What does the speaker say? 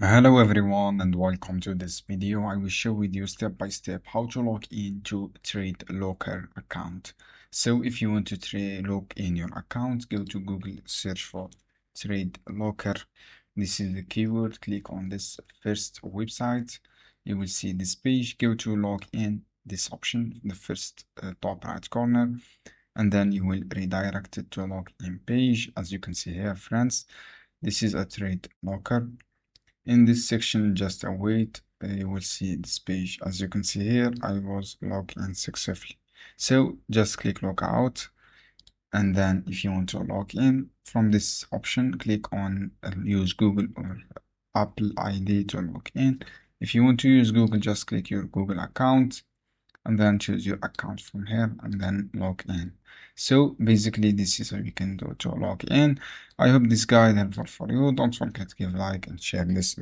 Hello everyone and welcome to this video. I will show with you step by step how to log into TradeLocker account. So if you want to log in your account, go to Google, search for TradeLocker. This is the keyword. Click on this first website. You will see this page. Go to log in, this option, the first top right corner, and then you will redirect it to login page. As you can see here, friends, this is a TradeLocker. In this section, just await, you will see this page. As you can see here, I was logged in successfully. So just click log out, and then if you want to log in from this option, click on use Google or Apple ID to log in. If you want to use Google, just click your Google account and then choose your account from here and then log in. So basically this is how you can do to log in. I hope this guide helpful for you. Don't forget to give a like and share this video.